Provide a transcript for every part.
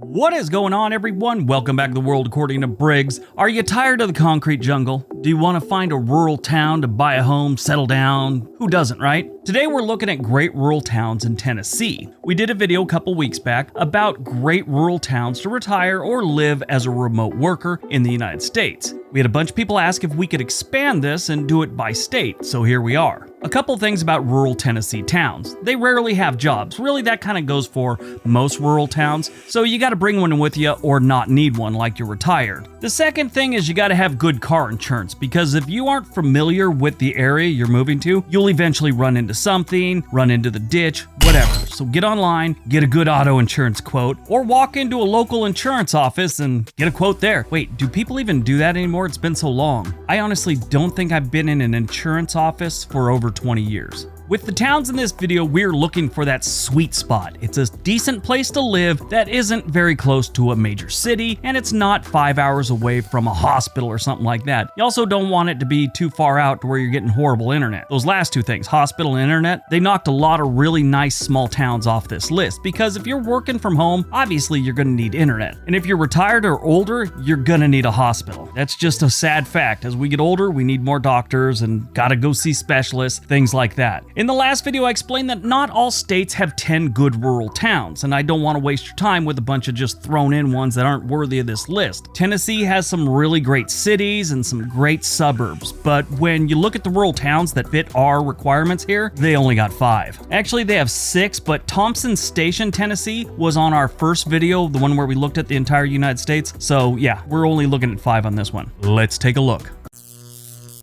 What is going on, everyone? Welcome back to the world according to Briggs. Are you tired of the concrete jungle? Do you want to find a rural town to buy a home, settle down? Who doesn't, right? Today we're looking at great rural towns in Tennessee. We did a video a couple weeks back about great rural towns to retire or live as a remote worker in the United States. We had a bunch of people ask if we could expand this and do it by state, so here we are. A couple things about rural Tennessee towns. They rarely have jobs. Really, that kind of goes for most rural towns, so you gotta bring one with you or not need one like you're retired. The second thing is you gotta have good car insurance, because if you aren't familiar with the area you're moving to, you'll eventually run into something, run into the ditch, whatever. So get online, get a good auto insurance quote, or walk into a local insurance office and get a quote there. Wait, do people even do that anymore? It's been so long. I honestly don't think I've been in an insurance office for over 20 years. With the towns in this video, we're looking for that sweet spot. It's a decent place to live that isn't very close to a major city, and it's not 5 hours away from a hospital or something like that. You also don't want it to be too far out to where you're getting horrible internet. Those last two things, hospital and internet, they knocked a lot of really nice small towns off this list, because if you're working from home, obviously you're gonna need internet. And if you're retired or older, you're gonna need a hospital. That's just a sad fact. As we get older, we need more doctors and gotta go see specialists, things like that. In the last video, I explained that not all states have 10 good rural towns, and I don't want to waste your time with a bunch of just thrown in ones that aren't worthy of this list. Tennessee has some really great cities and some great suburbs, but when you look at the rural towns that fit our requirements here, they only got 5. Actually, they have 6, but Thompson Station, Tennessee was on our first video, the one where we looked at the entire United States. So yeah, we're only looking at 5 on this one. Let's take a look.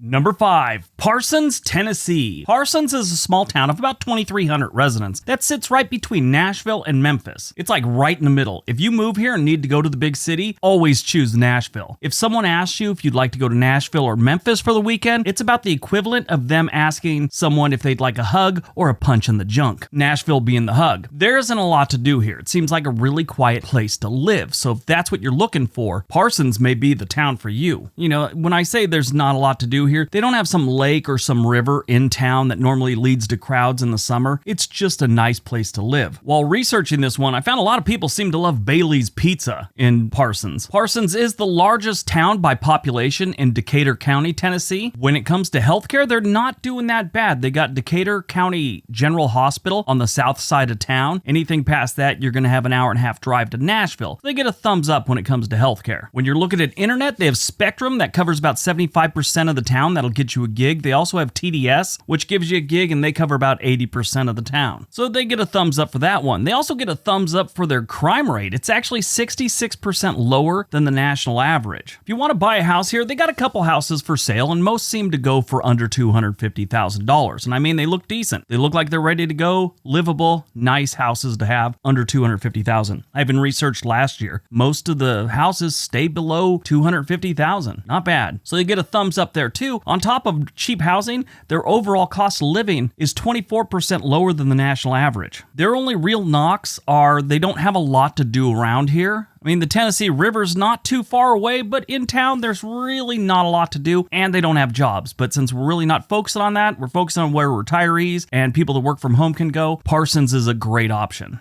Number 5, Parsons, Tennessee. Parsons is a small town of about 2,300 residents that sits right between Nashville and Memphis. It's like right in the middle. If you move here and need to go to the big city, always choose Nashville. If someone asks you if you'd like to go to Nashville or Memphis for the weekend, it's about the equivalent of them asking someone if they'd like a hug or a punch in the junk. Nashville being the hug. There isn't a lot to do here. It seems like a really quiet place to live. So if that's what you're looking for, Parsons may be the town for you. You know, when I say there's not a lot to do here, they don't have some lake or some river in town that normally leads to crowds in the summer. It's just a nice place to live. While researching this one, I found a lot of people seem to love Bailey's Pizza in Parsons. Parsons is the largest town by population in Decatur County, Tennessee. When it comes to healthcare, they're not doing that bad. They got Decatur County General Hospital on the south side of town. Anything past that, you're going to have an hour and a half drive to Nashville. They get a thumbs up when it comes to healthcare. When you're looking at internet, they have Spectrum that covers about 75% of the town. That'll get you a gig. They also have TDS, which gives you a gig, and they cover about 80% of the town. So they get a thumbs up for that one. They also get a thumbs up for their crime rate. It's actually 66% lower than the national average. If you want to buy a house here, they got a couple houses for sale, and most seem to go for under $250,000. And I mean, they look decent. They look like they're ready to go, livable, nice houses to have under $250,000. I even researched last year. Most of the houses stay below $250,000. Not bad. So they get a thumbs up there too. On top of cheap housing, their overall cost of living is 24% lower than the national average. Their only real knocks are they don't have a lot to do around here. I mean, the Tennessee River's not too far away, but in town, there's really not a lot to do, and they don't have jobs. But since we're really not focusing on that, we're focusing on where retirees and people that work from home can go, Parsons is a great option.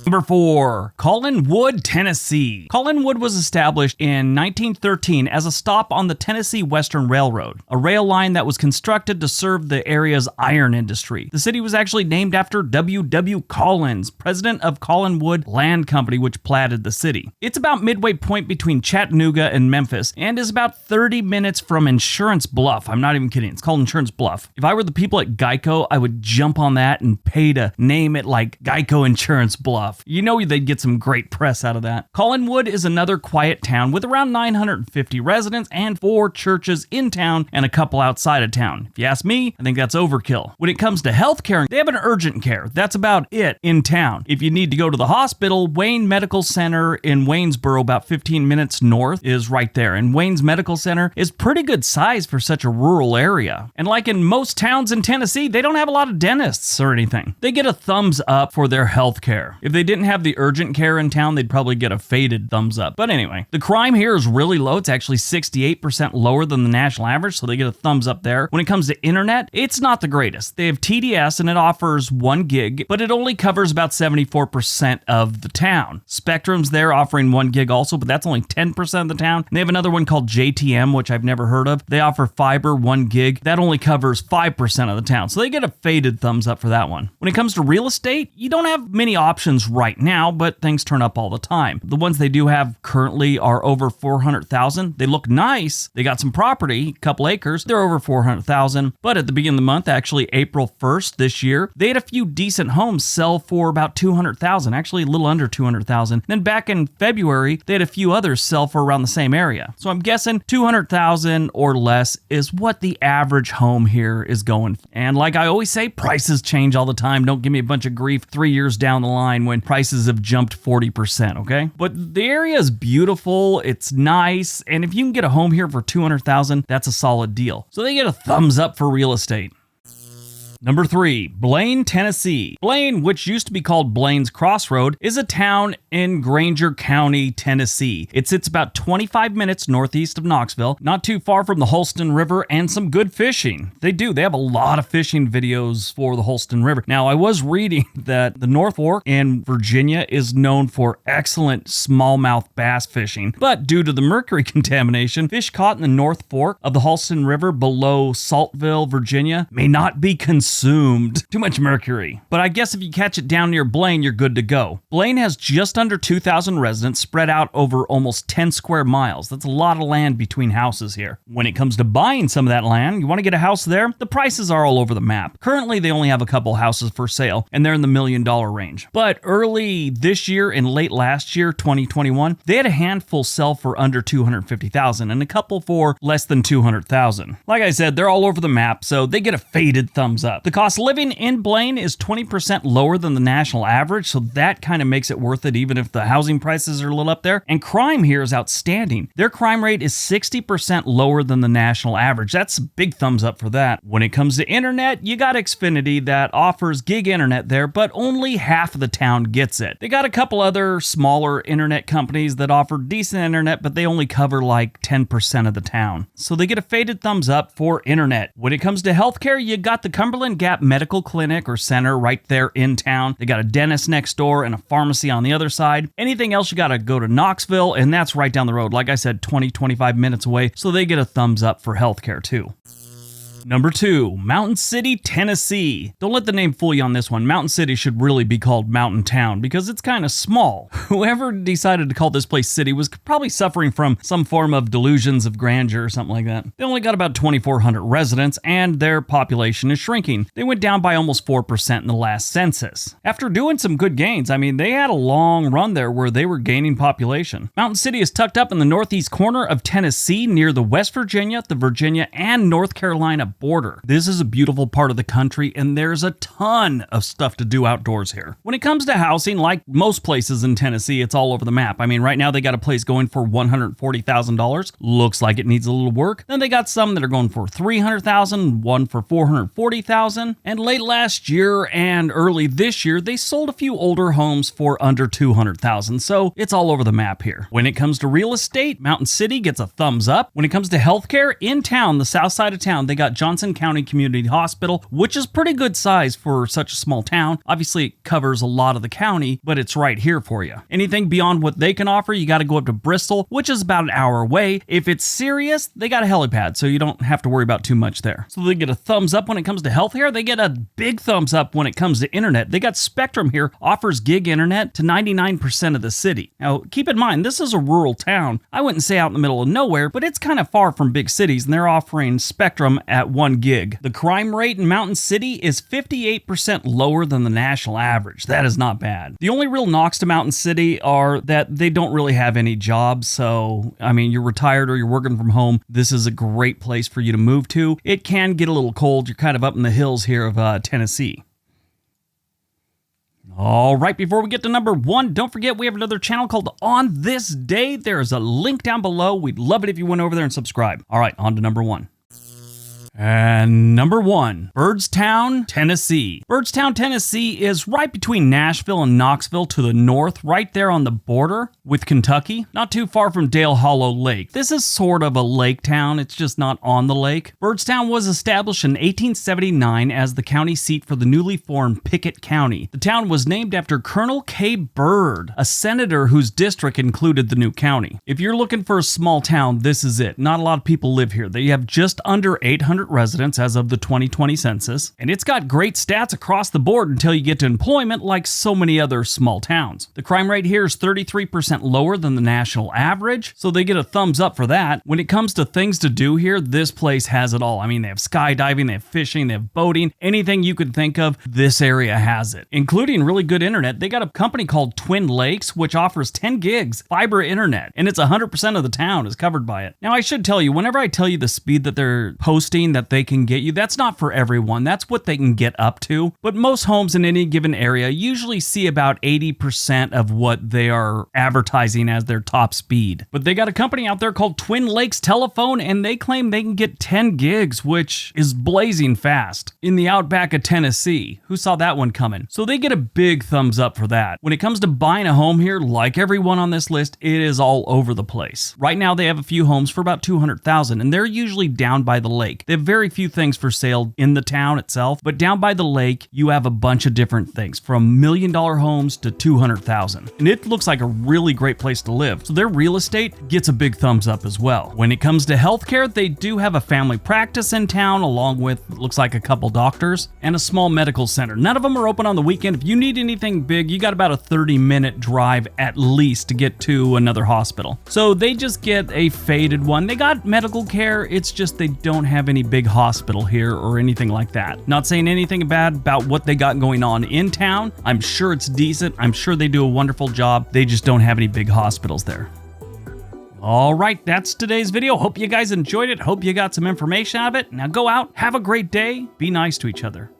Number 4, Collinwood, Tennessee. Collinwood was established in 1913 as a stop on the Tennessee Western Railroad, a rail line that was constructed to serve the area's iron industry. The city was actually named after W.W. Collins, president of Collinwood Land Company, which platted the city. It's about midway point between Chattanooga and Memphis, and is about 30 minutes from Insurance Bluff. I'm not even kidding. It's called Insurance Bluff. If I were the people at Geico, I would jump on that and pay to name it like Geico Insurance Bluff. You know they'd get some great press out of that. Collinwood is another quiet town with around 950 residents and 4 churches in town and a couple outside of town. If you ask me, I think that's overkill. When it comes to healthcare, they have an urgent care. That's about it in town. If you need to go to the hospital, Wayne Medical Center in Waynesboro, about 15 minutes north, is right there. And Wayne's Medical Center is pretty good size for such a rural area. And like in most towns in Tennessee, they don't have a lot of dentists or anything. They get a thumbs up for their healthcare. If they they didn't have the urgent care in town, they'd probably get a faded thumbs up. But anyway, the crime here is really low. It's actually 68% lower than the national average, so they get a thumbs up there. When it comes to internet, it's not the greatest. They have TDS and it offers 1 gig, but it only covers about 74% of the town. Spectrum's there offering 1 gig also, but that's only 10% of the town. And they have another one called JTM, which I've never heard of. They offer fiber 1 gig. That only covers 5% of the town, so they get a faded thumbs up for that one. When it comes to real estate, you don't have many options right now, but things turn up all the time. The ones they do have currently are over 400,000. They look nice. They got some property, a couple acres. They're over 400,000. But at the beginning of the month, actually April 1st this year, they had a few decent homes sell for about 200,000, actually a little under 200,000. Then back in February, they had a few others sell for around the same area. So I'm guessing 200,000 or less is what the average home here is going. And like I always say, prices change all the time. Don't give me a bunch of grief 3 years down the line when prices have jumped 40%, okay? But the area is beautiful, it's nice, and if you can get a home here for 200,000, that's a solid deal. So they get a thumbs up for real estate. Number 3, Blaine, Tennessee. Blaine, which used to be called Blaine's Crossroad, is a town in Granger County, Tennessee. It sits about 25 minutes northeast of Knoxville, not too far from the Holston River, and some good fishing. They have a lot of fishing videos for the Holston River. Now, I was reading that the North Fork in Virginia is known for excellent smallmouth bass fishing, but due to the mercury contamination, fish caught in the North Fork of the Holston River below Saltville, Virginia, may not be consumed. Too much mercury. But I guess if you catch it down near Blaine, you're good to go. Blaine has just under 2,000 residents spread out over almost 10 square miles. That's a lot of land between houses here. When it comes to buying some of that land, you want to get a house there? The prices are all over the map. Currently, they only have a couple houses for sale, and they're in the $1 million range. But early this year and late last year, 2021, they had a handful sell for under 250,000 and a couple for less than 200,000. Like I said, they're all over the map, so they get a faded thumbs up. The cost of living in Blaine is 20% lower than the national average, so that kind of makes it worth it even if the housing prices are a little up there. And crime here is outstanding. Their crime rate is 60% lower than the national average. That's a big thumbs up for that. When it comes to internet, you got Xfinity that offers gig internet there, but only half of the town gets it. They got a couple other smaller internet companies that offer decent internet, but they only cover like 10% of the town. So they get a faded thumbs up for internet. When it comes to healthcare, you got the Cumberland Gap Medical Clinic or Center right there in town. They got a dentist next door and a pharmacy on the other side. Anything else, you got to go to Knoxville, and that's right down the road. Like I said, 20-25 minutes away, so they get a thumbs up for healthcare too. Number 2, Mountain City, Tennessee. Don't let the name fool you on this one. Mountain City should really be called Mountain Town because it's kind of small. Whoever decided to call this place city was probably suffering from some form of delusions of grandeur or something like that. They only got about 2,400 residents and their population is shrinking. They went down by almost 4% in the last census. After doing some good gains, they had a long run there where they were gaining population. Mountain City is tucked up in the northeast corner of Tennessee near the West Virginia, the Virginia, and North Carolina border. This is a beautiful part of the country and there's a ton of stuff to do outdoors here. When it comes to housing, like most places in Tennessee, it's all over the map. Right now they got a place going for $140,000. Looks like it needs a little work. Then they got some that are going for $300,000, one for $440,000. And late last year and early this year, they sold a few older homes for under $200,000. So it's all over the map here. When it comes to real estate, Mountain City gets a thumbs up. When it comes to healthcare, in town, the south side of town, they got Johnson County Community Hospital, which is pretty good size for such a small town. Obviously, it covers a lot of the county, but it's right here for you. Anything beyond what they can offer, you got to go up to Bristol, which is about an hour away. If it's serious, they got a helipad, so you don't have to worry about too much there. So they get a thumbs up when it comes to healthcare. They get a big thumbs up when it comes to internet. They got Spectrum here, offers gig internet to 99% of the city. Now, keep in mind, this is a rural town. I wouldn't say out in the middle of nowhere, but it's kind of far from big cities, and they're offering Spectrum at 1 gig. The crime rate in Mountain City is 58% lower than the national average. That is not bad. The only real knocks to Mountain City are that they don't really have any jobs. So, you're retired or you're working from home, this is a great place for you to move to. It can get a little cold. You're kind of up in the hills here of Tennessee. All right, before we get to number 1, don't forget we have another channel called On This Day. There is a link down below. We'd love it if you went over there and subscribe. All right, on to number 1. And number 1, Byrdstown, Tennessee. Byrdstown, Tennessee is right between Nashville and Knoxville to the north, right there on the border with Kentucky, not too far from Dale Hollow Lake. This is sort of a lake town, it's just not on the lake. Byrdstown was established in 1879 as the county seat for the newly formed Pickett County. The town was named after Colonel K. Byrd, a senator whose district included the new county. If you're looking for a small town, this is it. Not a lot of people live here. They have just under 800 residents as of the 2020 census, and it's got great stats across the board until you get to employment like so many other small towns. The crime rate here is 33% lower than the national average, so they get a thumbs up for that. When it comes to things to do here, this place has it all. I mean, they have skydiving, they have fishing, they have boating, anything you could think of, this area has it, including really good internet. They got a company called Twin Lakes, which offers 10 gigs fiber internet, and it's 100% of the town is covered by it. Now, I should tell you, whenever I tell you the speed that they're posting that they can get you, that's not for everyone. That's what they can get up to. But most homes in any given area usually see about 80% of what they are advertising as their top speed. But they got a company out there called Twin Lakes Telephone, and they claim they can get 10 gigs, which is blazing fast. In the outback of Tennessee. Who saw that one coming? So they get a big thumbs up for that. When it comes to buying a home here, like everyone on this list, it is all over the place. Right now they have a few homes for about $200,000, and they're usually down by the lake. They have very few things for sale in the town itself, but down by the lake, you have a bunch of different things, from $1 million homes to $200,000. And it looks like a really great place to live. So their real estate gets a big thumbs up as well. When it comes to healthcare, they do have a family practice in town, along with, looks like a couple doctors, and a small medical center. None of them are open on the weekend. If you need anything big, you got about a 30-minute drive at least to get to another hospital. So they just get a faded one. They got medical care, it's just they don't have any big hospital here or anything like that. Not saying anything bad about what they got going on in town. I'm sure it's decent. I'm sure they do a wonderful job. They just don't have any big hospitals there. All right, that's today's video. Hope you guys enjoyed it. Hope you got some information out of it. Now go out, have a great day, be nice to each other.